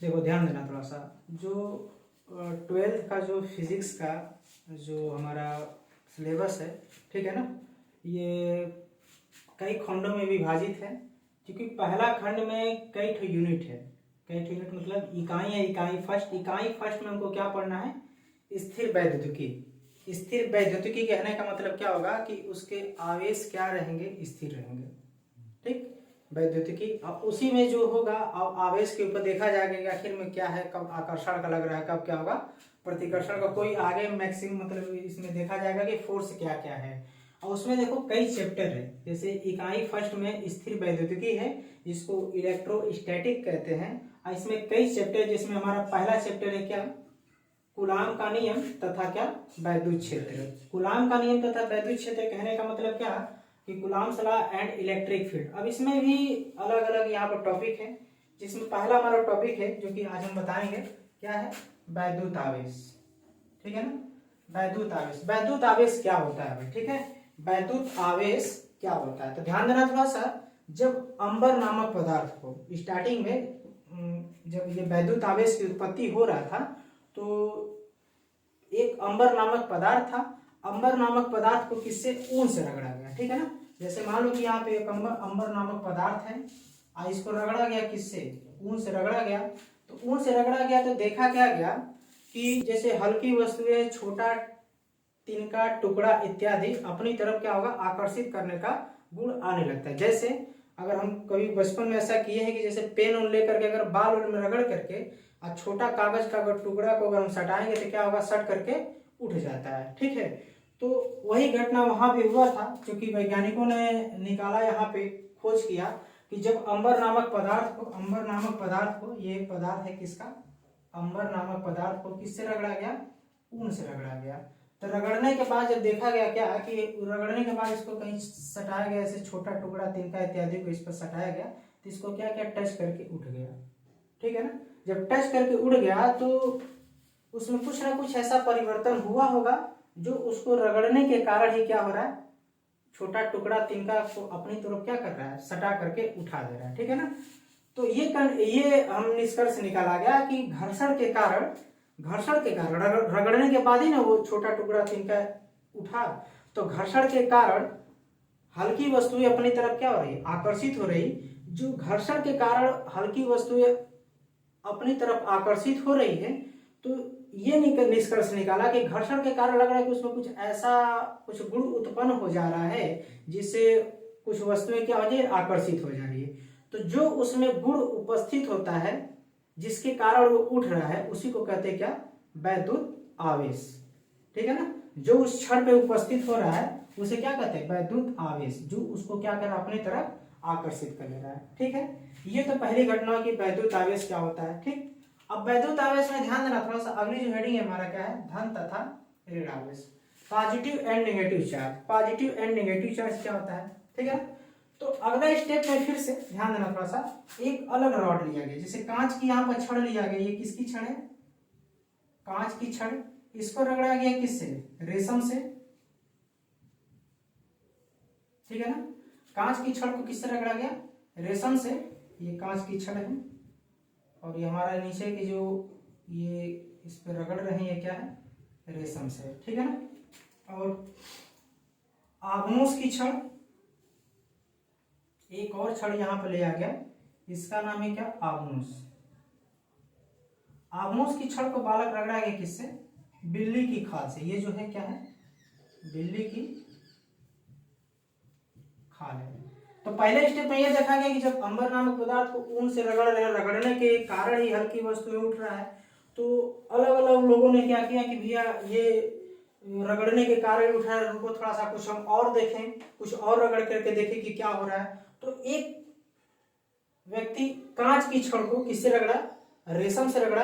देखो ध्यान देना थोड़ा सा, जो 12th का जो फिजिक्स का जो हमारा सिलेबस है, ठीक है ना, ये कई खंडों में विभाजित है। क्योंकि पहला खंड में कई ठो यूनिट है, कई ठो यूनिट मतलब इकाई है। इकाई फर्स्ट में हमको क्या पढ़ना है? स्थिर वैद्युतिकी। स्थिर वैद्युतिकी कहने का मतलब क्या होगा कि उसके आवेश क्या रहेंगे? स्थिर रहेंगे, ठीक। वैद्युतिकी, अब उसी में जो होगा, अब आवेश के ऊपर देखा जाएगा कि आखिर में क्या है, कब आकर्षण का लग रहा है, कब क्या होगा प्रतिकर्षण का, कोई आगे मैक्सिमम मतलब इसमें देखा जाएगा कि फोर्स क्या क्या है। और उसमें देखो कई चैप्टर है, जैसे इकाई फर्स्ट में स्थिर वैद्युतिकी है, जिसको इलेक्ट्रोस्टैटिक कहते हैं। और इसमें कई चैप्टर, जिसमें हमारा पहला चैप्टर है क्या? कूलाम का नियम तथा क्या? वैद्युत क्षेत्र। कूलाम का नियम तथा वैद्युत क्षेत्र कहने का मतलब क्या कि coulombs law and electric field. अब इसमें भी अलग अलग यहाँ पर टॉपिक है, जिसमें पहला हमारा टॉपिक है जो कि आज हम बताएंगे, क्या है? वैद्युत आवेश, ठीक है ना। वैद्युत आवेश, वैद्युत आवेश क्या होता है, ठीक है। वैद्युत आवेश क्या होता है, तो ध्यान देना थोड़ा सा। जब अंबर नामक पदार्थ को स्टार्टिंग में जब ये वैद्युत आवेश की उत्पत्ति हो रहा था, तो एक अंबर नामक पदार्थ था। अंबर नामक पदार्थ को किससे? ऊन से रगड़ा गया, ठीक है ना। जैसे मान लो कि यहाँ पे एक अंबर नामक पदार्थ है, और इसको रगड़ा गया किससे? ऊन से रगड़ा गया। तो ऊन से रगड़ा गया तो देखा क्या गया कि जैसे हल्की वस्तुएं, छोटा तिनका, टुकड़ा इत्यादि अपनी तरफ क्या होगा? आकर्षित करने का गुण आने लगता है। जैसे अगर हम कभी बचपन में ऐसा किए हैं कि जैसे पेन उन लेकर के अगर बाल में रगड़ करके और छोटा कागज का अगर टुकड़ा को अगर हम सटाएंगे तो क्या होगा? सट करके उठ जाता है, ठीक है। तो वही घटना वहां भी हुआ था, क्योंकि वैज्ञानिकों ने निकाला, यहाँ पे खोज किया कि जब अंबर नामक पदार्थ को ये पदार्थ है किसका? अंबर नामक पदार्थ को किससे रगड़ा गया? ऊन से रगड़ा गया। तो रगड़ने के बाद जब देखा गया क्या कि रगड़ने के बाद इसको कहीं सटाया गया, ऐसे छोटा टुकड़ा, तिनका इत्यादि को इस पर सटाया गया, तो इसको क्या क्या टच करके उठ गया, ठीक है ना। जब टच करके उड़ गया तो उसमें कुछ ना कुछ ऐसा परिवर्तन हुआ होगा जो उसको रगड़ने के कारण ही क्या हो रहा है? छोटा टुकड़ा तिनका को अपनी तरफ क्या कर रहा है? सटा करके उठा दे रहा है, ठीक है ना। तो ये हम निष्कर्ष निकाला गया कि घर्षण के कारण रगड़ने के बाद ही ना वो छोटा टुकड़ा तिनका उठा, तो घर्षण के कारण हल्की वस्तुएं अपनी तरफ क्या हो रही? आकर्षित हो रही। जो घर्षण के कारण हल्की वस्तुएं अपनी तरफ आकर्षित हो रही है, तो ये निष्कर्ष निकाला कि घर्षण के कारण लग रहा है कि उसमें कुछ ऐसा कुछ गुण उत्पन्न हो जा रहा है जिससे कुछ वस्तुएं क्या हो जाए? आकर्षित हो जा रही है। तो जो उसमें गुण उपस्थित होता है जिसके कारण वो उठ रहा है, उसी को कहते हैं क्या? वैद्युत आवेश, ठीक है ना। जो उस क्षण पे उपस्थित हो रहा है उसे क्या कहते हैं? वैद्युत आवेश, जो उसको क्या कर रहा है? अपनी तरफ आकर्षित कर ले रहा है, ठीक है। ये तो पहली घटना की वैद्युत आवेश क्या होता है, ठीक। अब वैद्युत आवेश में ध्यान देना थोड़ा सा, अगली जो हेडिंग है हमारा क्या है? धन तथा ऋण आवेश, positive and negative charge. Positive and negative charge क्या होता है, ठीक है। तो अगला स्टेप में फिर से ध्यान देना थोड़ा सा, एक अलग रॉड लिया गया, जैसे कांच की यहाँ पर छड़ लिया गया, ये किसकी छड़ है? कांच की छड़। इसको रगड़ा गया किससे? रेशम से, ठीक है ना। कांच की छड़ को किससे रगड़ा गया? रेशम से। ये कांच की छड़ है, और ये हमारा नीचे की जो ये इस पे रगड़ रहे हैं, ये क्या है? रेशम से, ठीक है ना। और आगमोस की छड़, एक और छड़ यहां पर ले आ गया, इसका नाम है क्या? आगमोस। आगमोस की छड़ को बालक रगड़ा गया किससे? बिल्ली की खाल से। ये जो है क्या है? बिल्ली की खाल है। तो पहले स्टेप में यह देखा गया कि जब अंबर नामक पदार्थ को ऊन से रगड़ने के कारण ही हल्की वस्तु उठ रहा है, तो अलग अलग लोगों ने क्या किया कि भैया ये रगड़ने के कारण उठ रहा है, रुको थोड़ा सा कुछ हम और देखें, कुछ और रगड़ करके देखें कि क्या हो रहा है। तो एक व्यक्ति कांच की छड़ को किससे रगड़ा? रेशम से रगड़ा।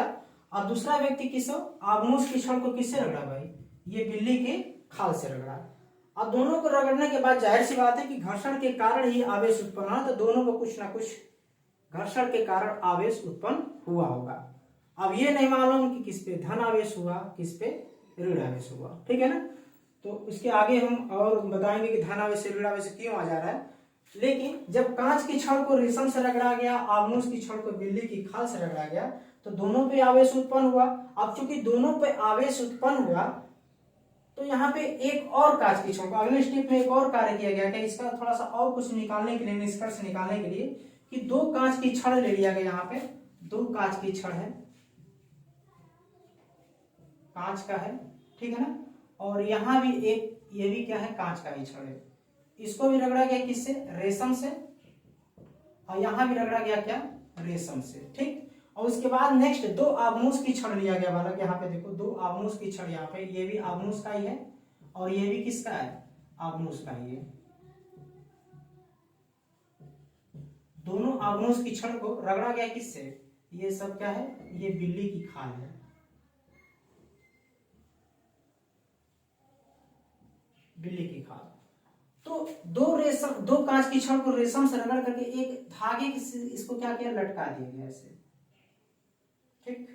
और दूसरा व्यक्ति किसको? आगमोस की छड़ को किससे रगड़ा भाई? ये बिल्ली के खाल से रगड़ा। अब दोनों को रगड़ने के बाद जाहिर सी बात है कि घर्षण के कारण ही आवेश उत्पन्न हुआ, तो दोनों को कुछ ना कुछ घर्षण के कारण आवेश उत्पन्न हुआ होगा। अब ये नहीं मालूम कि किस पे धन आवेश हुआ, किस पे ऋण आवेश हुआ, ठीक है ना। तो इसके आगे हम और बताएंगे कि धन आवेश से ऋण आवेश क्यों आ जा रहा है। लेकिन जब कांच की छड़ को रेशम से रगड़ा गया, आगमोस की छड़ को बिल्ली की खाल से रगड़ा गया, तो दोनों पे आवेश उत्पन्न हुआ। अब चूंकि दोनों पे आवेश उत्पन्न हुआ तो यहाँ पे एक और कांच की छड़ को अगले स्टेप में एक और कार्य किया गया कि इसका थोड़ा सा और कुछ निकालने के लिए, निष्कर्ष निकालने के लिए, कि दो कांच की छड़ ले लिया गया। यहाँ पे दो कांच की छड़ है, कांच का है, ठीक है ना। और यहाँ भी एक, ये भी क्या है, कांच का ही छड़ है। इसको भी रगड़ा गया किससे, रेशम से, और यहाँ भी रगड़ा गया क्या, रेशम से, ठीक। और उसके बाद नेक्स्ट दो आबनूस की छड़ लिया गया बालक, यहाँ पे देखो दो आबनूस की छड़, यहाँ पे ये भी आबनूस का ही है और ये भी किसका है, आबनूस का ही है। दोनों आबनूस की छड़ को रगड़ा गया किससे, ये सब क्या है, ये बिल्ली की खाल है, बिल्ली की खाल। तो दो रेशम, दो कांच की छड़ को रेशम से रगड़ करके एक धागे इसको क्या किया, लटका दिया गया ऐसे, ठीक।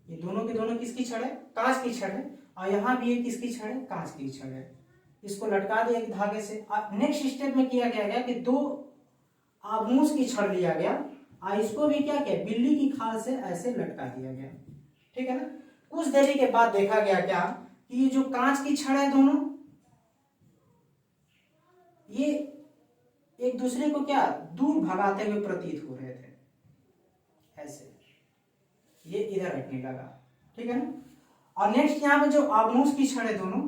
ये दोनों के दोनों किसकी छड़ है, कांच की छड़ है, और यहाँ भी ये किसकी छड़ है, कांच की छड़ है। इसको लटका दिया एक धागे से। नेक्स्ट स्टेप में किया गया कि दो आबनूस की छड़ लिया गया और इसको भी क्या किया, बिल्ली की खाल से ऐसे लटका दिया गया, ठीक है ना। कुछ देरी के बाद देखा गया क्या कि ये जो कांच की छड़ है दोनों, ये एक दूसरे को क्या दूर भगाते हुए प्रतीत हो रहे थे, ऐसे ये इधर हटने लगा, ठीक है ना। और नेक्स्ट यहाँ पे जो आबनूस की छड़ है दोनों,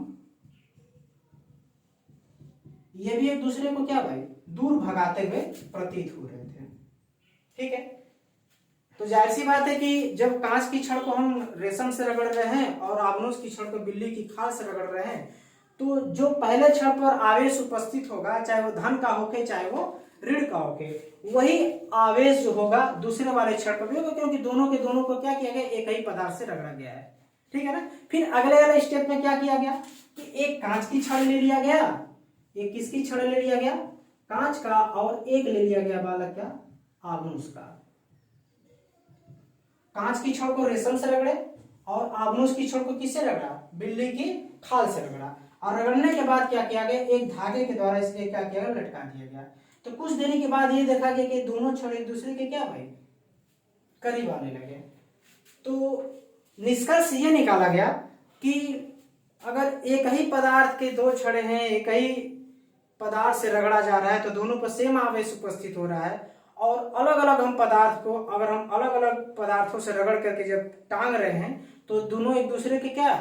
ये भी एक दूसरे को क्या भाई दूर भगाते हुए प्रतीत हो रहे थे, ठीक है। तो जाहिर सी बात है कि जब कांच की छड़ को हम रेशम से रगड़ रहे हैं और आबनूस की छड़ को बिल्ली की खाल से रगड़ रहे हैं, तो जो पहले छड़ पर आवेश उपस्थित होगा, चाहे वो धन का होके चाहे वो ऋण का होके, वही आवेश जो होगा दूसरे वाले छड़ पर भी होगा, क्योंकि दोनों के दोनों को क्या किया गया, एक ही पदार्थ से रगड़ा गया है, ठीक है ना। फिर अगले वाले स्टेप में क्या किया गया कि एक कांच की छड़ ले लिया गया, एक किसकी छड़ ले लिया गया, कांच का, और एक ले लिया गया बालक क्या, आबनूस का। कांच की छड़ को रेशम से रगड़े और आबनूस की छड़ को किससे रगड़ा, बिल्ली की खाल से रगड़ा, और रगड़ने के बाद क्या किया गया, एक धागे के द्वारा इसलिए क्या किया गया, लटका दिया गया। तो कुछ देरी के बाद ये देखा गया कि दोनों छड़ एक दूसरे के क्या भाई करीब आने लगे। तो निष्कर्ष ये निकाला गया कि अगर एक ही पदार्थ के दो छड़े हैं, एक ही पदार्थ से रगड़ा जा रहा है, तो दोनों पर सेम आवेश उपस्थित हो रहा है। और अलग अलग हम पदार्थ को, अगर हम अलग अलग पदार्थों से रगड़ करके जब टांग रहे हैं, तो दोनों एक दूसरे के क्या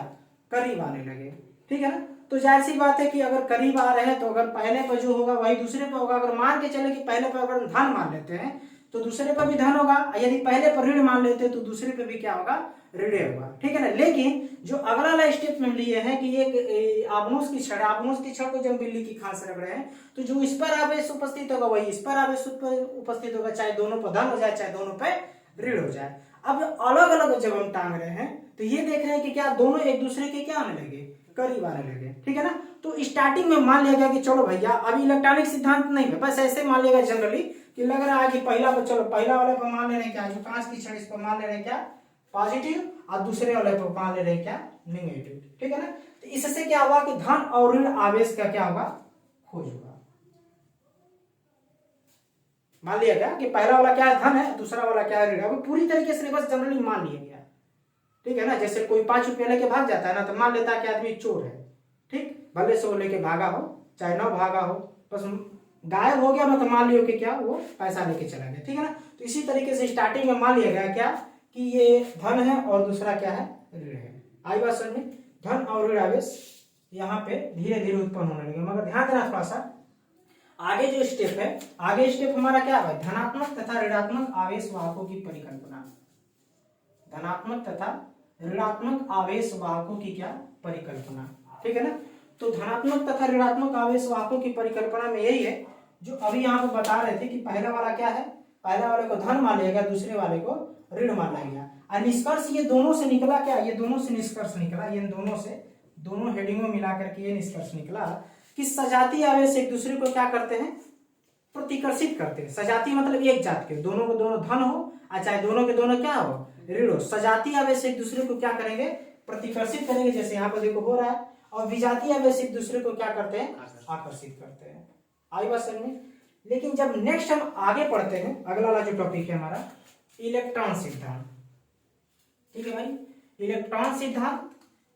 करीब आने लगे, ठीक है ना। तो जाहिर सी बात है कि अगर करीब आ रहे हैं तो अगर पहले पर जो होगा वही दूसरे पर होगा। अगर मान के चले कि पहले पर अगर धन मान लेते हैं तो दूसरे पर भी धन होगा, यदि पहले पर ऋण मान लेते हैं तो दूसरे पर भी क्या होगा, ऋण होगा, ठीक है ना। लेकिन जो अगला वाला स्टेप में लिए हैं कि एक आबनूस की छड़, आबनूस की छड़ को जब बिल्ली की खाल से रगड़े हैं, तो जो इस पर आवेश उपस्थित होगा वही इस पर आवेश उपस्थित होगा, चाहे दोनों पर धन हो जाए चाहे दोनों पर ऋण हो जाए। अब अलग अलग जब हम टांग रहे हैं तो ये देख रहे हैं कि क्या दोनों एक दूसरे के क्या आने लगे, करीब आने लगे, ठीक है ना। तो स्टार्टिंग में मान लिया गया कि चलो भैया, अभी इलेक्ट्रॉनिक सिद्धांत नहीं है, बस ऐसे मान लिया गया जनरली कि लग रहा है कि पहला पर, चलो पहला वाले पर मान ले रहे हैं क्या, जो कांच की छड़, इस पर मान ले रहे हैं क्या पॉजिटिव, और दूसरे वाले पर मान ले रहे हैं क्या नेगेटिव, ठीक है ना। तो इससे क्या हुआ कि धन और ऋण आवेश का क्या होगा, खोज होगा। मान लिया गया कि पहला वाला क्या है, धन है, दूसरा वाला क्या है, ऋण। अब पूरी तरीके से बस जनरली मान लिया गया, ठीक है ना। जैसे कोई 5 रुपया लेके भाग जाता है ना, तो मान लेता है कि आदमी चोर है, ठीक, भले से वो लेके भागा हो चाहे ना भागा हो, बस गायब हो गया, मतलब मान लियो कि क्या वो पैसा लेके चला गया, ठीक है ना। तो इसी तरीके से स्टार्टिंग में मान लिया गया क्या कि ये धन है और दूसरा क्या है, ऋण है। आई बात समझ में, धन और ऋण आवेश यहाँ पे धीरे धीरे उत्पन्न होने लगे। मगर ध्यान देना थोड़ा सा, आगे जो स्टेप है, आगे स्टेप हमारा क्या है, धनात्मक तथा ऋणात्मक आवेश वाहकों की परिकल्पना। धनात्मक तथा ऋणात्मक आवेश वाहकों की क्या परिकल्पना, ठीक है ना। तो धनात्मक तथा ऋणात्मक आवेश वाहकों की परिकल्पना में यही है जो अभी यहाँ पे बता रहे थे कि पहला वाला क्या है, पहले वाले को धन मान लिया गया, दूसरे वाले को ऋण माना गया। और निष्कर्ष ये दोनों से निकला क्या, ये दोनों से निष्कर्ष निकला, ये दोनों से, दोनों हेडिंगों मिलाकर के ये निष्कर्ष निकला कि सजातीय आवेश एक दूसरे को क्या करते हैं, प्रतिकर्षित करते हैं। सजातीय मतलब एक जात के, दोनों को दोनों धन हो और चाहे दोनों के दोनों क्या हो, ऋण हो। सजातीय आवेश एक दूसरे को क्या करेंगे, प्रतिकर्षित करेंगे, जैसे यहाँ पर देखो हो रहा है। और विजातीय आवेश एक दूसरे को क्या करते हैं, आकर्षित करते हैं। आई बात समझ में। लेकिन जब नेक्स्ट हम आगे पढ़ते हैं, अगला वाला जो टॉपिक है हमारा इलेक्ट्रॉन सिद्धांत, ठीक है भाई। इलेक्ट्रॉन सिद्धांत,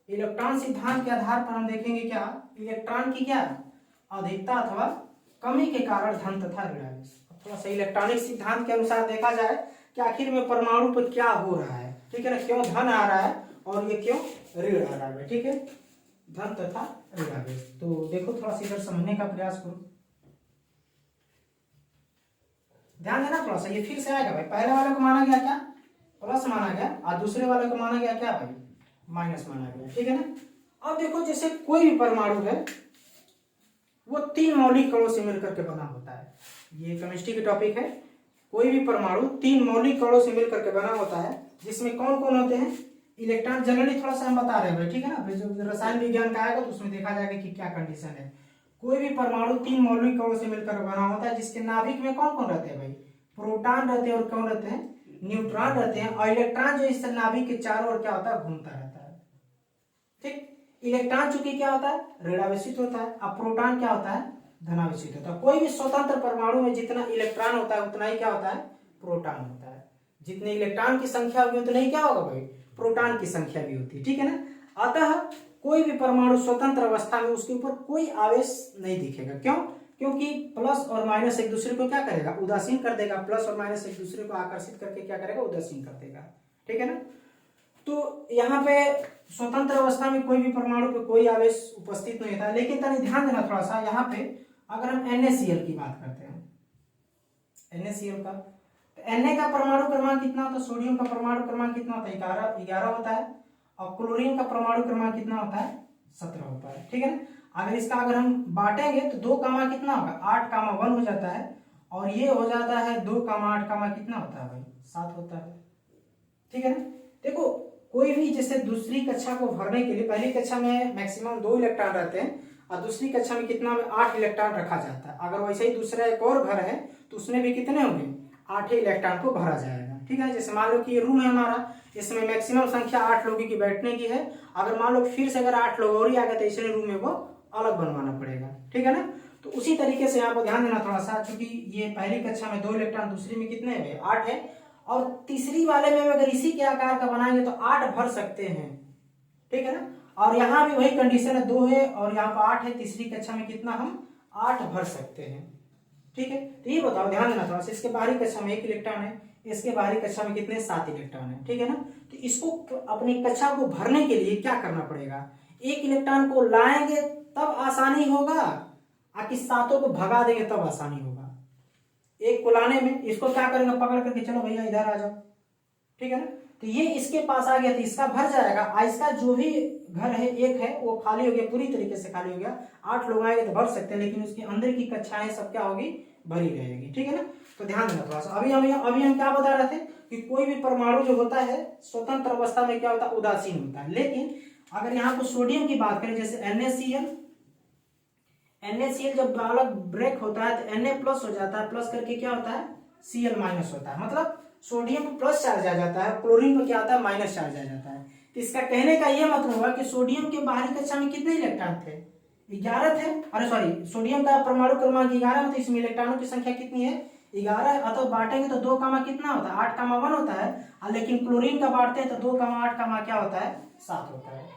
इलेक्ट्रॉन सिद्धांत के आधार पर हम देखेंगे क्या, इलेक्ट्रॉन की क्या अधिकता अथवा कमी के कारण धन तथा ऋणावेश। थोड़ा सा इलेक्ट्रॉनिक सिद्धांत के अनुसार देखा जाए कि आखिर में परमाणु पर क्या हो रहा है, ठीक है ना, क्यों धन आ रहा है और ये क्यों ऋण आ रहा है, ठीक है, धन तथा ऋणावेश। तो देखो थोड़ा सा इधर समझने का प्रयास करो, ध्यान देना थोड़ा सा, ये फिर से आएगा भाई। पहले वाले को माना गया क्या, प्लस माना गया, और दूसरे वाले को माना गया क्या भाई, माइनस माना गया, ठीक है ना। अब देखो जैसे कोई भी परमाणु है वो 3 मौलिक कणों से मिलकर के बना होता है, ये केमिस्ट्री की टॉपिक है। कोई भी परमाणु 3 मौलिक कणों से मिलकर के बना होता है, जिसमें कौन कौन होते हैं, इलेक्ट्रॉन। जनरली थोड़ा सा हम बता रहे हैं भाई, ठीक है ना, जो रसायन विज्ञान का आएगा तो उसमें देखा जाएगा कि क्या कंडीशन है। कोई भी परमाणु 3 मौलिक कणों से मिलकर बना होता है, जिसके नाभिक में कौन कौन रहते हैं भाई, प्रोटॉन रहते हैं और कौन रहते हैं, न्यूट्रॉन रहते हैं। और इलेक्ट्रॉन जो इस नाभिक के चारों ओर क्या होता है, घूमता रहता है, ठीक। इलेक्ट्रॉन चूंकि क्या होता है, ऋणावेशित होता है, अब प्रोटॉन क्या होता है, धनावेशित होता है। कोई भी स्वतंत्र परमाणु में जितना इलेक्ट्रॉन होता है उतना ही क्या होता है, प्रोटॉन होता है। जितने इलेक्ट्रॉन की संख्या होगी उतना ही क्या होगा भाई, प्रोटॉन की संख्या भी होती है, ठीक है ना। अतः कोई भी परमाणु स्वतंत्र अवस्था में उसके ऊपर कोई आवेश नहीं दिखेगा, क्यों, क्योंकि प्लस और माइनस एक दूसरे को क्या करेगा, उदासीन कर देगा। प्लस और माइनस एक दूसरे को आकर्षित करके क्या करेगा, उदासीन कर देगा, ठीक है ना। तो यहाँ पे स्वतंत्र अवस्था में कोई भी परमाणु पे कोई आवेश उपस्थित नहीं होता। लेकिन तनी ध्यान देना थोड़ा सा, यहाँ पे अगर हम NaCl की बात करते हैं, NaCl का, तो Na का परमाणु क्रमांक कितना होता है, सोडियम का परमाणु क्रमांक कितना होता है, 11 होता है। और क्लोरीन का परमाणु क्रमांक कितना होता है, 17 होता है, ठीक है ना। अगर इसका अगर हम बांटेंगे तो 2 कामा कितना होगा, 8 कामा 1 हो जाता है, और ये हो जाता है 2 कामा 8 कामा कितना होता है भाई, 7 होता है, ठीक है ना। देखो कोई भी जैसे दूसरी कक्षा को भरने के लिए पहली कक्षा में मैक्सिमम 2 इलेक्ट्रॉन रहते हैं, और दूसरी कक्षा में कितना में 8 इलेक्ट्रॉन रखा जाता है। अगर वैसे ही दूसरा एक और घर है तो उसमें भी कितने होंगे, 8 इलेक्ट्रॉन को भरा जाएगा, ठीक है। जैसे मान लो कि ये रूम है हमारा, इसमें मैक्सिमम संख्या 8 लोगों की बैठने की है। अगर मान लो फिर से अगर 8 लोग और ही आ गए तो इसलिए रूम में वो अलग बनवाना पड़ेगा, ठीक है ना। तो उसी तरीके से यहाँ पर ध्यान देना थोड़ा सा, चूंकि ये पहली कक्षा में 2 इलेक्ट्रॉन, दूसरी में कितने है, 8 है, और तीसरी वाले में अगर इसी के आकार का बनाएंगे तो 8 भर सकते हैं, ठीक है ना। और यहाँ भी वही कंडीशन है, 2 है और यहाँ पर 8 है, तीसरी कक्षा में कितना हम 8 भर सकते हैं, ठीक है। तो ये बताओ, ध्यान देना थोड़ा सा, इसके बाहरी कक्षा में 1 इलेक्ट्रॉन है, इसके बाहरी कक्षा में कितने, 7 इलेक्ट्रॉन है, ठीक है ना। तो इसको अपनी कक्षा को भरने के लिए क्या करना पड़ेगा, 1 इलेक्ट्रॉन को लाएंगे तब आसानी होगा, आकि 7 को भगा देंगे तब आसानी होगा। एक को लाने में इसको क्या करेंगे, पकड़ करके चलो भैया इधर आ जाओ, ठीक है ना। तो ये इसके पास आ गया तो इसका भर जाएगा, इसका जो भी घर है एक है वो खाली हो गया, पूरी तरीके से खाली हो गया। 8 लोग आएंगे तो भर सकते हैं, लेकिन उसके अंदर की कक्षाएं सब क्या होगी, भरी रहेगी, ठीक है ना। तो ध्यान देना थोड़ा सा। अभी हम क्या बता रहे थे कि कोई भी परमाणु जो होता है स्वतंत्र अवस्था में क्या होता है, उदासीन होता है। लेकिन अगर यहाँ पर सोडियम की बात करें, जैसे NaCl जब अलग ब्रेक होता है तो Na प्लस हो जाता है, प्लस करके क्या होता है, Cl माइनस होता है। मतलब सोडियम पर प्लस चार्ज आ जाता है, क्लोरीन पर क्या आता है, माइनस चार्ज आ जाता है। तो इसका कहने का यह मतलब हुआ कि सोडियम के बाहरी कक्षा में कितने इलेक्ट्रॉन थे, 11 थे। अरे सॉरी, सोडियम का परमाणु क्रमांक 11 में, तो इसमें इलेक्ट्रॉनों की संख्या कितनी है, 11। अतः बांटेंगे तो 2 कामा कितना होता है, 8 कामा 1 होता है। लेकिन क्लोरीन का बांटते हैं तो 2 कामा 8 कामा क्या होता है, 7 होता है।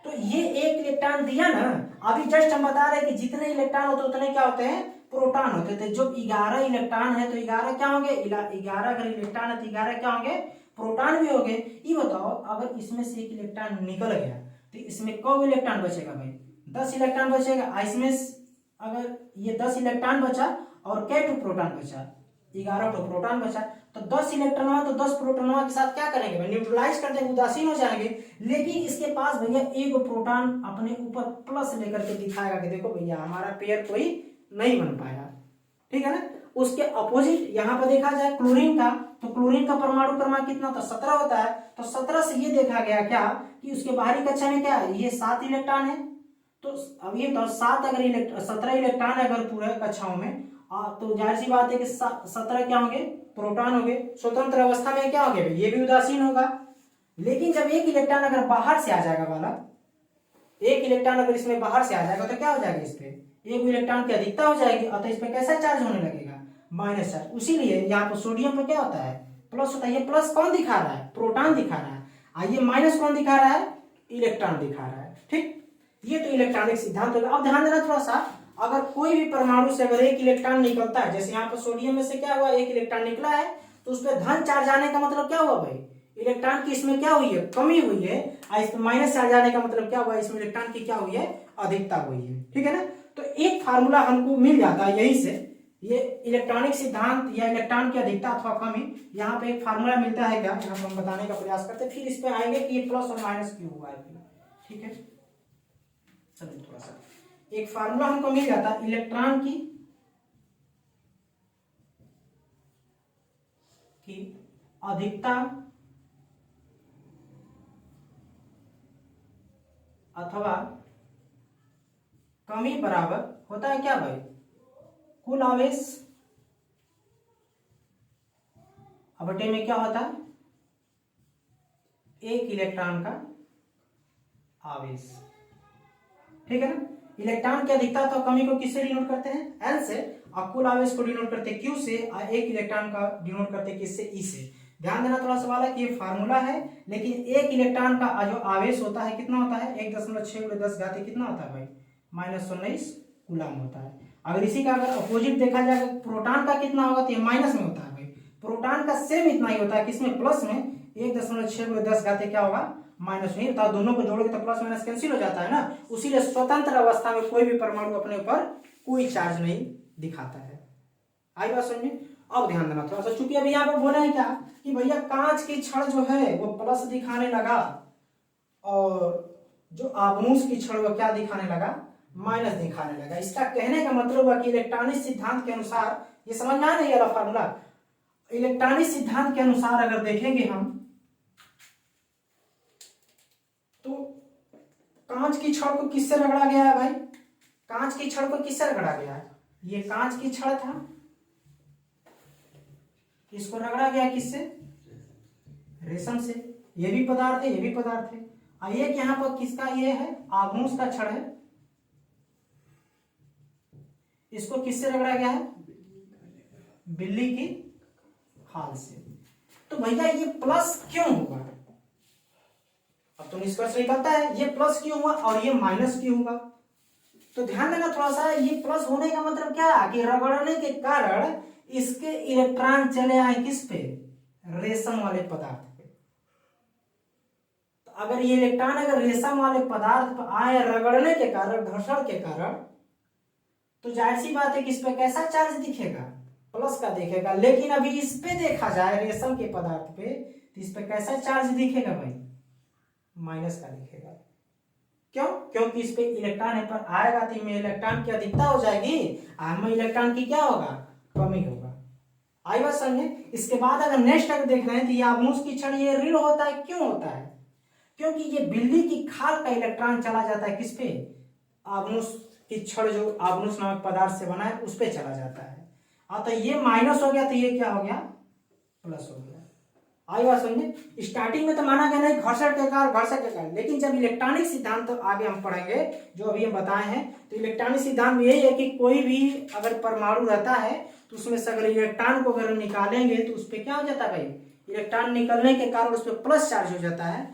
तो ये 1 इलेक्ट्रॉन दिया ना, अभी जस्ट हम बता रहे हैं कि जितने इलेक्ट्रॉन होते उतने क्या होते हैं, प्रोटॉन होते थे। जब 11 इलेक्ट्रॉन है तो 11 क्या होंगे, 11 अगर इलेक्ट्रॉन है तो 11 क्या होंगे, प्रोटॉन भी होंगे। ये बताओ अगर इसमें से 1 इलेक्ट्रॉन निकल गया तो इसमें कौन इलेक्ट्रॉन बचेगा भाई, 10 इलेक्ट्रॉन बचेगा। इसमें अगर ये 10 इलेक्ट्रॉन बचा और क्या टू प्रोटॉन बचा, 11 टू प्रोटॉन बचा, तो 10 इलेक्ट्रॉन तो 10 प्रोटॉन के साथ क्या करेंगे भाई, न्यूट्रलाइज कर देंगे, उदासीन हो जाएंगे। लेकिन इसके पास भैया एक प्रोटॉन अपने ऊपर प्लस लेकर के दिखाएगा कि देखो भैया हमारा पेयर कोई नहीं बन पाया, ठीक है ना। उसके अपोजिट यहाँ पर देखा जाए क्लोरीन का, तो क्लोरीन का परमाणु क्रमांक कितना होता है, 17 होता है। तो 17 से ये देखा गया क्या कि उसके बाहरी कक्षा में क्या है, ये 7 इलेक्ट्रॉन है। तो अब ये तो 7 अगर 17 इलेक्ट्रॉन है अगर पूरे कक्षाओं में, तो जाहिर सी बात है कि 17 क्या होंगे, प्रोटॉन होंगे। स्वतंत्र अवस्था में क्या होंगे, ये भी उदासीन होगा। लेकिन जब 1 इलेक्ट्रॉन अगर बाहर से आ जाएगा वाला, 1 इलेक्ट्रॉन अगर इसमें बाहर से आ जाएगा तो क्या हो जाएगा, इस पे 1 इलेक्ट्रॉन की अधिकता हो जाएगी। अतः इस पे कैसा चार्ज होने लगेगा, माइनस चार्ज। उसीलिए यहाँ पर सोडियम पे क्या होता है, प्लस होता है। ये प्लस कौन दिखा रहा है, प्रोटॉन दिखा रहा है। ये माइनस कौन दिखा रहा है, इलेक्ट्रॉन दिखा रहा है। ठीक, ये तो इलेक्ट्रॉनिक सिद्धांत होगा। अब ध्यान देना थोड़ा सा, अगर कोई भी परमाणु से अगर एक इलेक्ट्रॉन निकलता है, जैसे यहाँ पर सोडियम में से क्या हुआ, एक इलेक्ट्रॉन निकला है, तो उस पर धन चार्ज आने का मतलब क्या हुआ भाई, इलेक्ट्रॉन की इसमें क्या हुई है, कमी हुई है। और इसमें माइनस चार्ज आने का मतलब क्या हुआ, इसमें इलेक्ट्रॉन की क्या हुई है, अधिकता हुई है। ठीक है ना, तो एक फार्मूला हमको मिल जाता है यही से, ये इलेक्ट्रॉनिक सिद्धांत या इलेक्ट्रॉन की अधिकता अथवा कमी, यहाँ पे एक फार्मूला मिलता है क्या, यहाँ हम बताने का प्रयास करते हैं, फिर इस पे आएंगे कि ये प्लस और माइनस क्यों हुआ है। ठीक है, चलिए थोड़ा सा एक फार्मूला हमको मिल जाता है इलेक्ट्रॉन की अधिकता अथवा कमी बराबर होता है क्या भाई, कुल आवेश बटे में क्या होता है, एक इलेक्ट्रॉन का आवेश। ठीक है ना, इलेक्ट्रॉन की अधिकता तो कमी को किससे डिनोट करते हैं, एल से, और कुल आवेश को डिनोट करते हैं क्यू से, और एक इलेक्ट्रॉन का डिनोट करते हैं किससे, ई से। ध्यान देना थोड़ा सवाल है कि ये फार्मूला है, लेकिन एक इलेक्ट्रॉन का जो आवेश होता है कितना होता है, 1.6 × 10 कितना होता है भाई, -19 कूलम होता है। अगर इसी का अगर अपोजिट देखा जाए प्रोटॉन का कितना होगा, तो ये माइनस में होता है भाई, प्रोटॉन का सेम इतना ही होता है, किसमें, प्लस में, 1.6 × 10 क्या होगा, माइनस नहीं होता। दोनों को जोड़ोगे तो प्लस माइनस कैंसिल हो जाता है ना, उसीलिए स्वतंत्र अवस्था में कोई भी परमाणु अपने ऊपर कोई चार्ज नहीं दिखाता है। आई बात समझ में। अब ध्यान देना थोड़ा सा, चूंकि अभी यहाँ पर बोले हैं क्या कि भैया कांच की छड़ जो है वो प्लस दिखाने लगा, और जो आबनूस की छड़ वो क्या दिखाने लगा, माइनस दिखाने लगा। इसका कहने का मतलब हुआ कि इलेक्ट्रॉनिक सिद्धांत के अनुसार, ये समझ में आ नहीं वाला फार्मूला, इलेक्ट्रॉनिक सिद्धांत के अनुसार अगर देखेंगे हम, तो कांच की छड़ को किससे रगड़ा गया है भाई, कांच की छड़ को किससे रगड़ा गया है, ये कांच की छड़ था, इसको रगड़ा गया किससे, रेशम से। ये भी पदार्थ है, ये भी पदार्थ है। और ये यहाँ पर किसका ये है, आबनूस का छड़ है, इसको किससे रगड़ा गया है, बिल्ली की खाल से। तो भैया ये प्लस क्यों हुआ, अब तो निष्कर्ष निकलता है ये प्लस क्यों हुआ और ये माइनस क्यों हुआ। तो ध्यान देना थोड़ा सा, ये प्लस होने का मतलब क्या है कि रगड़ने के कारण इसके इलेक्ट्रॉन चले आए किस पे, रेशम वाले पदार्थ पे। तो अगर ये इलेक्ट्रॉन अगर रेशम वाले पदार्थ पर आए रगड़ने के कारण, घर्षण के कारण, तो जाहिर सी बात है कि इस पे कैसा चार्ज दिखेगा, प्लस का दिखेगा। लेकिन अभी इस पे देखा जाए रेशम के पदार्थ पे, तो इस पे कैसा चार्ज दिखेगा भाई, माइनस का दिखेगा। क्यों, क्योंकि इस पे इलेक्ट्रॉन है पर आएगा तो इनमें इलेक्ट्रॉन की अधिकता हो जाएगी, हमें इलेक्ट्रॉन की क्या होगा, कमी होगा। आई बात समझे। इसके बाद अगर नेक्स्ट अगर देख रहे हैं तो ये आबनूस की छड़ ये ऋण होता है, क्यों होता है, क्योंकि ये बिल्ली की खाल का इलेक्ट्रॉन चला जाता है किस पे, आबनूस की छड़ जो आबनूस नामक पदार्थ से बना है उस पे चला जाता है। तो ये माइनस हो गया तो ये क्या हो गया, प्लस हो गया। आई बात समझे। स्टार्टिंग में तो माना गया नहीं घर्षण के कारण, घर्षण के कारण, लेकिन जब इलेक्ट्रॉनिक सिद्धांत तो आगे हम पढ़ेंगे जो अभी हम बताए हैं, तो इलेक्ट्रॉनिक सिद्धांत में यही है कि कोई भी अगर परमाणु रहता है तो उसमें से अगर इलेक्ट्रॉन को अगर हम निकालेंगे तो उस पर क्या हो जाता है भाई, इलेक्ट्रॉन निकलने के कारण उस पर प्लस चार्ज हो जाता है,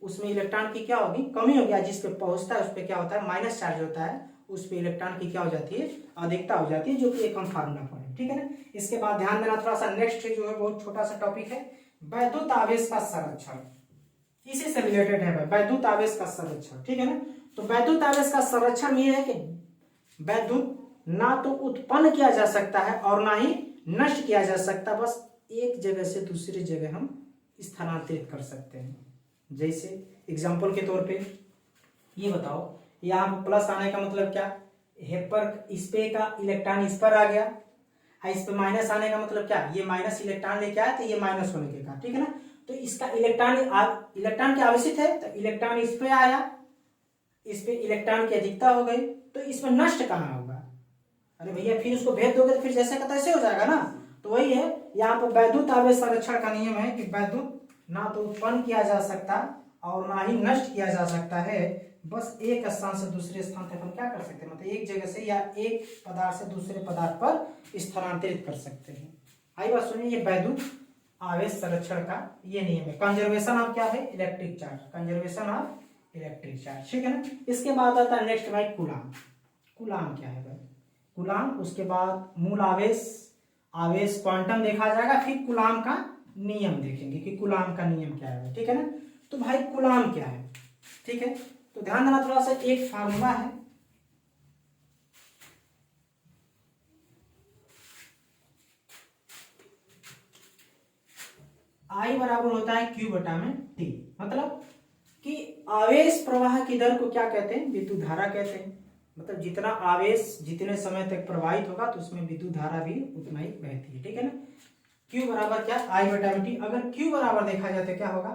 उसमें इलेक्ट्रॉन की क्या होगी, कमी हो गया, जिस पे पहुंचता है उस पर क्या होता है, माइनस चार्ज होता है, उस पे इलेक्ट्रॉन की क्या हो जाती है, अधिकता हो जाती है, जो कि एक हम फार्मूला पढ़े। ठीक है ना। इसके बाद ध्यान देना थोड़ा सा, नेक्स्ट जो है बहुत छोटा सा टॉपिक है, वैद्युत आवेश का संरक्षण, इसी से रिलेटेड है भाई, वैद्युत आवेश का संरक्षण। ठीक है ना। तो वैद्युत आवेश का संरक्षण ये है कि वैद्युत ना तो उत्पन्न किया जा सकता है और ना ही नष्ट किया जा सकता, बस एक जगह से दूसरी जगह हम स्थानांतरित कर सकते हैं। जैसे एग्जाम्पल के तौर पे ये बताओ, यहाँ पर प्लस आने का मतलब क्या, पर इस पे का इलेक्ट्रॉन इस पर आ गया, इस पे माइनस आने का मतलब क्या, ये माइनस इलेक्ट्रॉन लेके आया तो ये माइनस होने के कारण। ठीक है ना। तो इसका इलेक्ट्रॉन की आवश्यक है, तो इलेक्ट्रॉन इस पे आया, इस पे इलेक्ट्रॉन की अधिकता हो गई, तो इसमें नष्ट कहाँ होगा, अरे भैया फिर उसको भेज दोगे तो फिर जैसे का तैसे हो जाएगा ना। तो वही है, यहाँ पर वैद्युत आवेश संरक्षण का नियम है कि वैद्युत ना तो उत्पन्न किया जा सकता और ना ही नष्ट किया जा सकता है, बस एक स्थान से दूसरे स्थान तक हम क्या कर सकते हैं, मतलब एक जगह से या एक पदार्थ से दूसरे पदार्थ पर स्थानांतरित कर सकते हैं। आई बात सुनिए, ये वैद्युत आवेश संरक्षण का ये नियम है। कंजर्वेशन ऑफ क्या है, electric charge, conservation of electric charge, ठीक है ना। इसके बाद आता है नेक्स्ट भाई कूलाम। कूलाम क्या है भाई, कूलाम, उसके बाद मूल आवेश, आवेश क्वांटम देखा जाएगा, फिर कूलाम का नियम देखेंगे कि कूलाम का नियम क्या है, ठीक है ना। तो भाई कूलाम क्या है, ठीक है, तो ध्यान देना थोड़ा सा, एक फार्मूला है, I बराबर होता है Q बटा में T, मतलब कि आवेश प्रवाह की दर को क्या कहते हैं, विद्युत धारा कहते हैं। मतलब जितना आवेश जितने समय तक प्रवाहित होगा तो उसमें विद्युत धारा भी उतना ही बहती है, ठीक है ना। Q बराबर क्या, I बटा में T। अगर Q बराबर देखा जाए तो क्या होगा,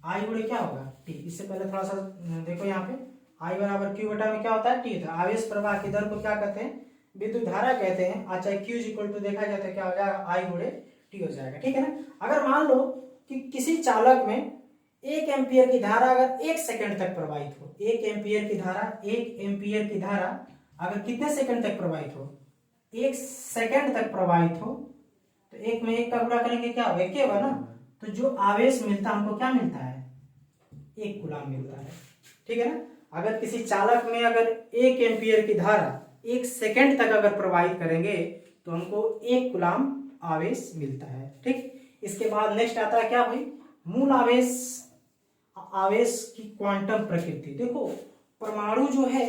I गुणे क्या होगा T। इससे पहले थोड़ा सा देखो यहाँ पे, I बराबर Q बटा में क्या होता है, T होता है। आवेश प्रवाह की दर को क्या कहते हैं, विद्युत धारा कहते हैं। अच्छा Q इक्वल टू देखा जाए तो क्या हो जाएगा, I गुणे T हो जाएगा, ठीक है ना। अगर मान लो कि किसी चालक में 1 एम्पियर की धारा अगर 1 सेकंड तक प्रवाहित हो, 1 एम्पियर की धारा, 1 एम्पियर की धारा अगर कितने सेकंड तक प्रवाहित हो, 1 सेकंड तक प्रवाहित हो, तो 1 में 1 का गुणा करेंगे क्या होगा, 1 होगा ना। तो जो आवेश मिलता है हमको क्या मिलता है, 1 कूलाम मिलता है, ठीक है ना। अगर किसी चालक में अगर 1 एम्पियर की धारा 1 सेकंड तक अगर प्रवाहित करेंगे तो हमको 1 कूलाम आवेश मिलता है, ठीक। इसके बाद नेक्स्ट आता है क्या भाई, मूल आवेश, आवेश की क्वांटम प्रकृति। देखो परमाणु जो है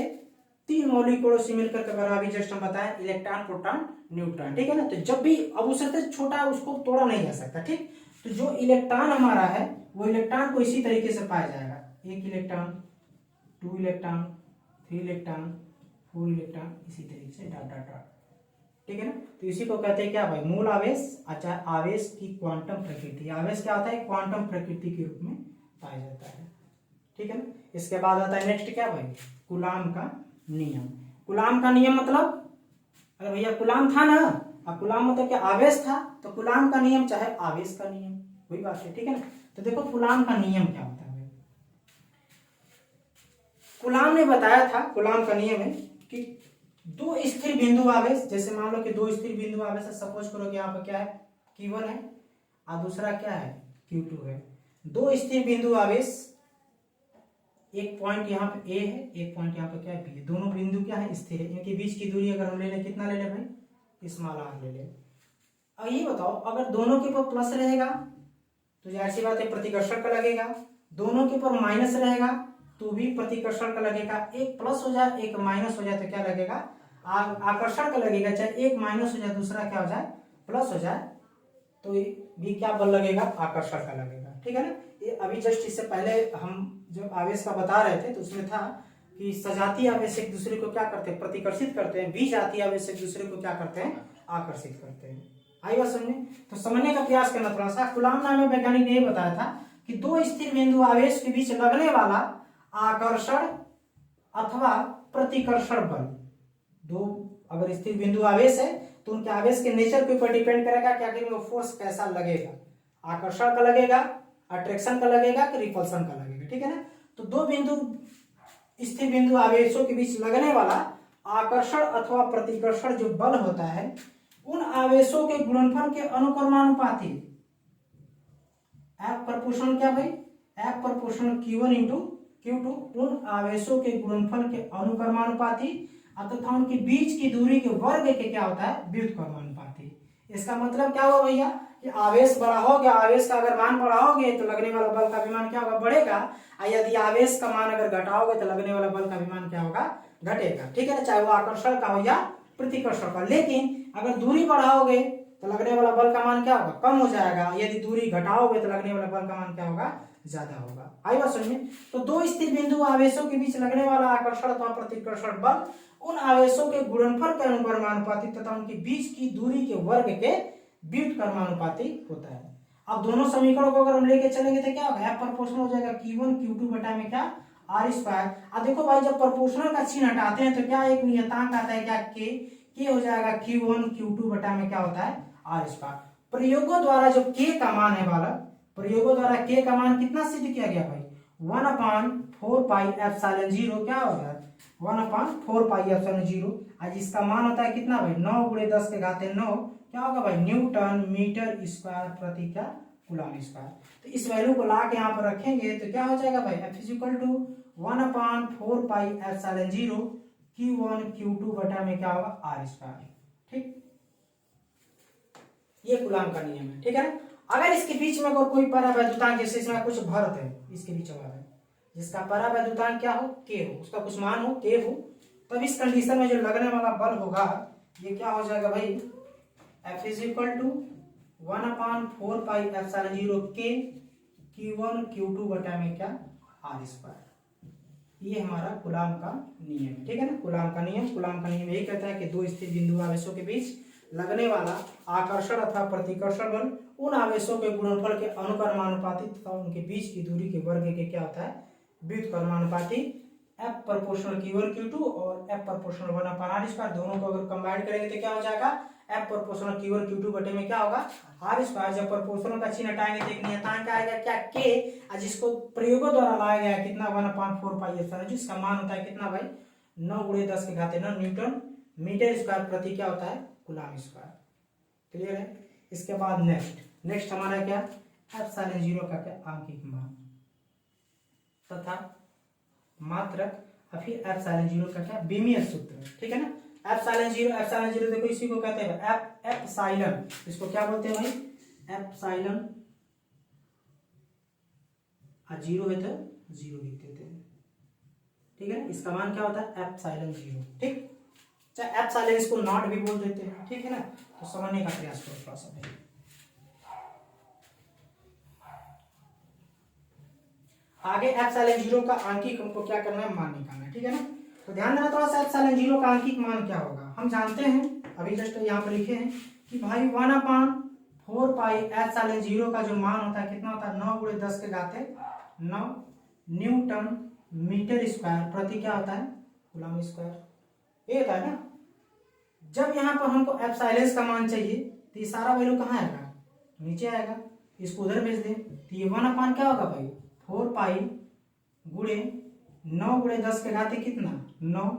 3 मौलिक कणों से मिलकर के बना, अभी जस्ट हम बताएं, इलेक्ट्रॉन, प्रोटॉन, न्यूट्रॉन, ठीक है ना। तो जब भी, अब उससे छोटा उसको तोड़ा नहीं जा सकता, ठीक। तो जो इलेक्ट्रॉन हमारा है वो इलेक्ट्रॉन को इसी तरीके से पाया जाएगा, 1 इलेक्ट्रॉन, 2 इलेक्ट्रॉन, 3 इलेक्ट्रॉन, 4 इलेक्ट्रॉन, इसी तरीके से डॉट डॉट डॉट, ठीक है ना। तो इसी को कहते हैं क्या भाई, मूल आवेश। अच्छा आवेश की क्वांटम प्रकृति, आवेश क्या होता है, क्वांटम प्रकृति के रूप में पाया जाता है, ठीक है ना। इसके बाद आता है नेक्स्ट क्या भाई, कूलाम का नियम। कूलाम का नियम मतलब, अरे भैया कूलाम था ना, अब कूलाम मतलब क्या, आवेश था, तो कूलाम का नियम चाहे आवेश का नियम, वही बात है, ठीक है ना। तो देखो कूलाम का नियम क्या होता है भाई, कूलाम ने बताया था, कूलाम का नियम है कि 2 स्थिर बिंदु आवेश, जैसे मान लो कि 2 स्थिर बिंदु आवेश है, सपोज करो कि यहाँ पर क्या है, Q1 है और दूसरा क्या है, Q2 है। 2 स्थिर बिंदु आवेश, एक पॉइंट यहाँ पे A है, एक पॉइंट यहाँ पे क्या है B है, दोनों बिंदु क्या है, स्थिर है। इनके बीच की दूरी अगर हम ले लें, कितना ले लें भाई, स्मॉल r ले लें। अब ये बताओ, अगर दोनों के ऊपर प्लस रहेगा तो जाहिर सी बात है प्रतिकर्षण का लगेगा, दोनों के ऊपर माइनस रहेगा तो भी प्रतिकर्षण का लगेगा। एक प्लस हो जाए एक माइनस हो जाए तो क्या लगेगा, आकर्षण का लगेगा। चाहे एक माइनस हो जाए दूसरा क्या हो जाए, प्लस हो जाए, तो भी क्या बल लगेगा, आकर्षण का लगेगा, ठीक है ना। ये अभी जस्ट इससे पहले हम जो आवेश का बता रहे थे तो उसमें था कि सजातीय आवेश एक दूसरे को क्या करते हैं, प्रतिकर्षित करते हैं, विजातीय आवेश एक दूसरे को क्या करते हैं, आकर्षित करते हैं। आई बात समझे, तो समझने का प्रयास करना थोड़ा सा। कूलाम नामक वैज्ञानिक ने यह बताया था कि 2 स्थिर बिंदु आवेश के बीच लगने वाला आकर्षण अथवा प्रतिकर्षण बल, 2 अगर स्थिर बिंदु आवेश है तो उनके आवेश के नेचर के ऊपर डिपेंड करेगा कि आखिर में फोर्स कैसा लगेगा, आकर्षण का लगेगा, अट्रैक्शन का लगेगा कि रिपल्सन का लगेगा, ठीक है ना। तो 2 बिंदु स्थिर बिंदु आवेशों के बीच लगने वाला आकर्षण अथवा प्रतिकर्षण जो बल होता है उन आवेशों के गुणनफल के अनुक्रमानुपाती, एफ प्रोपोर्शनल क्या भाई, F proportional Q1 into Q2, उन आवेशों के गुणनफल के अनुक्रमानुपाती तथा उनके बीच की दूरी के वर्ग के क्या होता है, व्युत्क्रमानुपाती। इसका मतलब क्या हुआ भैया कि आवेश बढ़ाओगे, आवेश का अगर मान बढ़ाओगे तो लगने वाला बल का भी मान क्या होगा, बढ़ेगा। और यदि आवेश का मान अगर घटाओगे तो लगने वाला बल का भी मान क्या होगा, घटेगा, ठीक है ना, चाहे वो आकर्षण का हो या प्रतिकर्षण का। लेकिन अगर दूरी बढ़ाओगे तो लगने वाला बल का मान क्या होगा, कम हो जाएगा। यदि दूरी घटाओगे तो लगने वाला बल का मान क्या होगा, ज्यादा होगा। आई बात समझ में। तो 2 स्थिर बिंदु आवेशों के बीच लगने वाला आकर्षण अथवा प्रतिकर्षण बल उन आवेशों के गुणनफल के अनुक्रमानुपाती तथा उनके बीच की दूरी के वर्ग के व्युत्क्रमानुपाती होता है। अब दोनों समीकरणों को अगर हम लेके चलेंगे तो क्या होगा, एफ प्रोपोर्शनल हो जाएगा Q1 Q2 बटा में क्या, R स्क्वायर। अब देखो भाई जब प्रोपोर्शनल का चिन्ह हटाते हैं तो क्या एक नियतांक आता है क्या, K हो जाएगा Q1 Q2 बटा में क्या होता है, R स्क्वायर। प्रयोगों द्वारा जो K का मान है बालक, प्रयोगों द्वारा K का मान कितना सिद्ध किया गया भाई, 1/4πε0 क्या हो गया, 1/4πε0। आज इसका मान होता है कितना भाई, 9 × 10 के घाते 9, क्या होगा भाई, न्यूटन मीटर स्क्वायर प्रति क्या, कूलम स्क्वायर। तो इस वैल्यू को ला के यहाँ पर रखेंगे तो क्या हो जाएगा भाई, F = 1/4πε0 Q1 Q2 बटा में क्या होगा, R²। ठीक, ये कूलम का नियम है। ठीक है ना। अगर इसके बीच में अगर कोई परावैद्युतांक, जैसे इसमें कुछ भरत है इसके बीच में, जिसका परावैद्युतांक क्या हो, K हो, उसका कुछ मान हो K हो, तब इस कंडीशन में जो लगने वाला बल होगा ये क्या हो जाएगा भाई, F = 1/4πε0 K Q1 Q2 बटा में क्या, R²। ये हमारा कूलम का नियम है। ठीक है ना। कूलम का नियम यही कहता है कि दो स्थिर बिंदु आवेशों के बीच लगने वाला आकर्षण अथवा प्रतिकर्षण बल उन आवेशों के गुणनफल के अनुक्रमानुपाती तथा उनके बीच की दूरी के वर्ग के क्या होता है, व्युत्क्रमानुपाती। F प्रोपोर्शनल Q1 Q2 और F प्रोपोर्शनल 1/r², दोनों को अगर कंबाइन करेंगे तो क्या हो जाएगा, F प्रोपोर्शनल Q1 Q2 बटे में क्या होगा, r²। जब प्रोपोर्शनल का चिन्ह हटाएंगे तो एक नियतांक आएगा क्या, K, जिसको प्रयोगों द्वारा लाया गया कितना, 1/4πε0, जिसका मान होता है कितना भाई, 9 × 10 के घाते 9 न्यूटन मीटर स्क्वायर प्रति क्या होता है, कूलम स्क्वायर। क्लियर है। इसके बाद नेक्स्ट हमारा क्या, ε0 का क्या, आंकिक मान तथा मात्रक, और फिर ε0 का क्या, बीमीय सूत्र। ठीक है ना। ε0 देखो इसी को कहते हैं एप्सिलॉन, इसको क्या बोलते हैं भाई, एप्सिलॉन, और 0 है तो 0 लिख देते हैं। ठीक है। इसका मान क्या होता है, एप्सिलॉन 0। ठीक, चाहे एप्सिलॉन इसको नॉट भी बोल देते हैं। ठीक है ना। तो समझने का प्रयास करो थोड़ा सा भाई। आगे एप्सिलॉन 0 का आंकिक हमको क्या करना है, मान निकालना है। ठीक है ना। तो ध्यान देना थोड़ा सा, एप्सिलॉन 0 का आंकिक मान क्या होगा, हम जानते हैं, अभी जस्ट यहाँ पर लिखे हैं कि भाई 1/4πε0 का जो मान होता है कितना होता है, 9 × 10 के घाते 9 न्यूटन मीटर स्क्वायर प्रति क्या होता है, कूलम स्क्वायर। ये होता है ना। जब यहाँ पर हमको एप्सिलॉन का मान चाहिए तो ये सारा वैल्यू कहाँ आएगा, नीचे आएगा, इसको उधर भेज दें तो ये 1/, क्या होगा भाई, 4π गुणे 9 × 10 के घाते कितना, 9,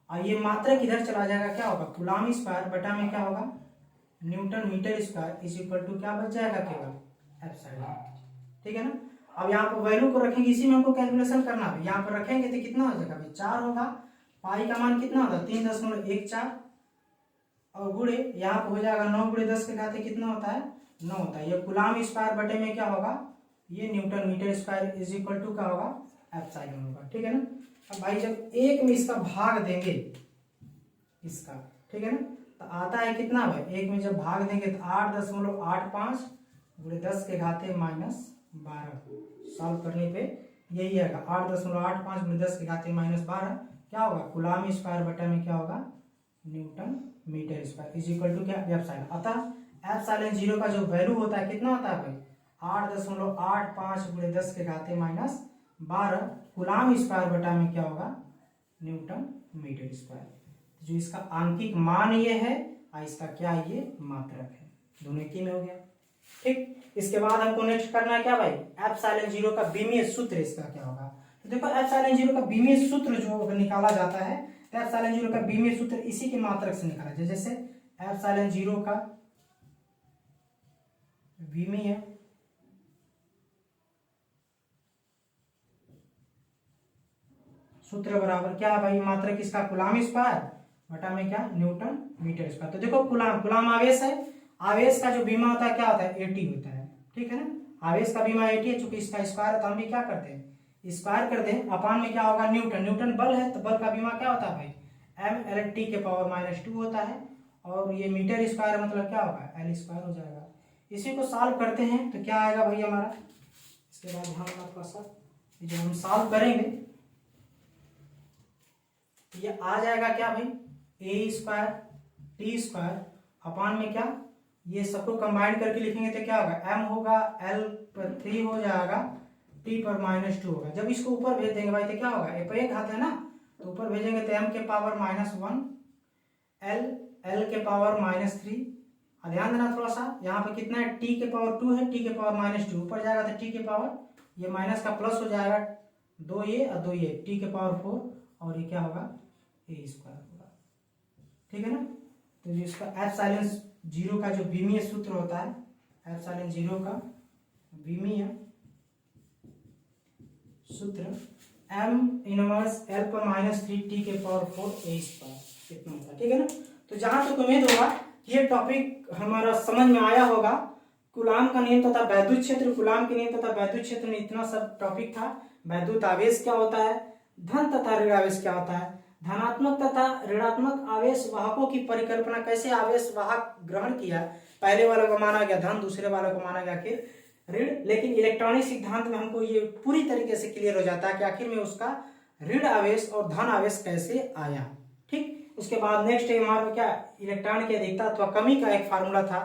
और ये मात्रक इधर चला जाएगा, क्या होगा, कूलम स्क्वायर बटा में क्या होगा, न्यूटन मीटर स्क्वायर = क्या बच जाएगा, केवल एप्सिलॉन। ठीक है ना। अब यहाँ पर वैल्यू को रखेंगे, इसी में हमको कैलकुलेशन करना है। यहाँ पर रखेंगे तो कितना हो जाएगा भाई, 4 होगा, पाई का मान कितना होता है, 3.14, और गुणे यहाँ पर हो जाएगा 9 × 10 के घाते कितना होता है, 9 होता है। ये कूलम स्क्वायर बटे में क्या होगा, ये न्यूटन मीटर स्क्वायर = क्या होगा, एप्सिलॉन होगा। ठीक है ना। अब भाई जब एक में इसका भाग देंगे इसका, ठीक है ना, तो आता है कितना भाई, एक में जब भाग देंगे तो 8.85 × 10 के घाते -12, सॉल्व करने पे यही आएगा, 8.85 × 10 के घाते -12 क्या होगा, कूलम स्क्वायर बटा में क्या होगा, न्यूटन मीटर स्क्वायर = क्या, एप्सिलॉन। अतः एप्सिलॉन 0 का जो वैल्यू होता है कितना होता है भाई, 8.85 × 10 के घाते -12 कूलम स्क्वायर बटा में क्या होगा, न्यूटन मीटर स्क्वायर। जो इसका आंकिक मान ये है और इसका क्या, ये मात्रक है, दोनों एक ही में हो गया। ठीक। इसके बाद हमको नेक्स्ट करना है क्या भाई, एप्सिलॉन 0 का बीमीय सूत्र इसका क्या होगा। तो देखो एप्सिलॉन 0 का बीमीय सूत्र जो निकाला जाता है, तो एप्सिलॉन 0 का बीमीय सूत्र इसी के मात्रक से निकाला जाए। जैसे एप्सिलॉन 0 का बीमीय सूत्र बराबर क्या है भाई, मात्रक इसका कूलम स्क्वायर बटा में क्या, न्यूटन मीटर स्क्वायर। तो देखो कूलम आवेश है, आवेश का जो बीमा होता है क्या होता है, 80 होता है। ठीक है ना। आवेश का बीमा 80 है, चूंकि इसका स्क्वायर है तो हम भी क्या करते हैं, स्क्वायर कर दें, अपान में क्या होगा, न्यूटन बल है तो बल का बीमा क्या होता है भाई, m/t⁻² होता है, और ये मीटर स्क्वायर मतलब क्या होगा, l² हो जाएगा। इसी को सॉल्व करते हैं तो क्या आएगा भाई हमारा, इसके बाद ध्यान रखना थोड़ा सा, जब हम सॉल्व करेंगे ये आ जाएगा क्या भाई, a² t² अपान में क्या, ये सबको कंबाइन करके लिखेंगे तो क्या होगा, m होगा, l/3 हो जाएगा, t/-2 होगा। जब इसको ऊपर भेज देंगे भाई तो क्या होगा, a पर एक हाथ है ना, तो ऊपर भेजेंगे तो m के पावर -1, l के पावर -3। ध्यान देना थोड़ा सा, यहाँ पे कितना है, t के पावर 2 है, t के पावर -2 ऊपर जाएगा तो t के पावर ये माइनस का प्लस हो जाएगा, 2 ये और 2 ये, टी के पावर 4 और ये क्या होगा ए स्क्वायर होगा, ठीक है ना। तो जो इसका एप्सिलॉन जीरो का जो विमीय सूत्र होता है, एप्सिलॉन जीरो का विमीय सूत्र m इनवर्स l पर -3 टी के पावर 4 ए स्क्वायर इतना होता है, ठीक है ना। तो जहां तक उम्मीद होगा ये टॉपिक हमारा समझ में आया होगा। कूलाम का नियम तथा वैद्युत क्षेत्र, कूलाम के नियम तथा वैद्युत क्षेत्र में इतना सब टॉपिक था। वैद्युत आवेश क्या होता है, धन तथा ऋण आवेश क्या होता है, धनात्मक तथा ऋणात्मक आवेश वाहकों की परिकल्पना, कैसे आवेश वाहक ग्रहण किया, पहले वाले को माना गया धन, दूसरे वाले को माना गया फिर ऋण। लेकिन इलेक्ट्रॉनिक सिद्धांत में हमको ये पूरी तरीके से क्लियर हो जाता है कि आखिर में उसका ऋण आवेश और धन आवेश कैसे आया, ठीक। उसके बाद नेक्स्ट हमारा क्या, इलेक्ट्रॉन की अधिकता अथवा कमी का एक फार्मूला था,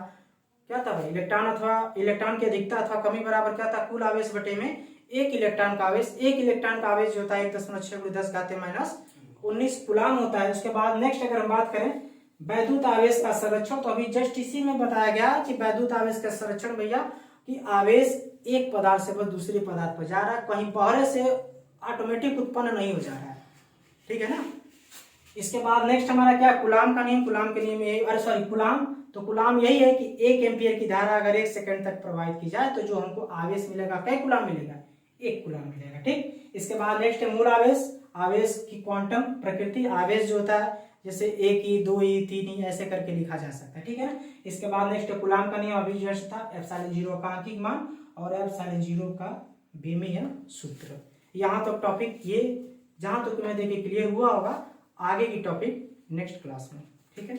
क्या था भाई, इलेक्ट्रॉन की अधिकता अथवा कमी बराबर क्या था, कुल आवेश बटे में एक इलेक्ट्रॉन का आवेश। एक इलेक्ट्रॉन का आवेश जो होता है 1.6×10⁻⁻19 कूलाम होता है। उसके बाद नेक्स्ट अगर हम बात करें वैद्युत आवेश का संरक्षण, तो अभी जस्ट इसी में बताया गया कि वैद्युत आवेश का संरक्षण भैया कि आवेश एक पदार्थ से बस दूसरे पदार्थ पर जा रहा है, कहीं बाहर से ऑटोमेटिक उत्पन्न नहीं हो जा रहा है, ठीक है ना। इसके बाद नेक्स्ट हमारा क्या, कूलाम का नियम, कूलाम के नियम यही, अरे सॉरी कूलाम, तो कूलाम यही है कि 1 एम्पियर की धारा अगर 1 सेकंड तक प्रवाहित की जाए तो जो हमको आवेश मिलेगा, कै कूलाम मिलेगा, 1 कूलाम मिलेगा, ठीक। इसके बाद नेक्स्ट है मूल आवेश, आवेश की क्वांटम प्रकृति, आवेश जो होता है जैसे 1 ई 2 ई 3 ई ऐसे करके लिखा जा सकता है, ठीक है ना। इसके बाद नेक्स्ट कूलाम का नियम अभी जस्ट था, एप्सिलॉन जीरो का आंकिक मान और एप्सिलॉन जीरो का विमीय सूत्र। यहाँ तक टॉपिक ये जहां तक तुम्हें देखिए क्लियर हुआ होगा, आगे की टॉपिक नेक्स्ट क्लास में, ठीक है।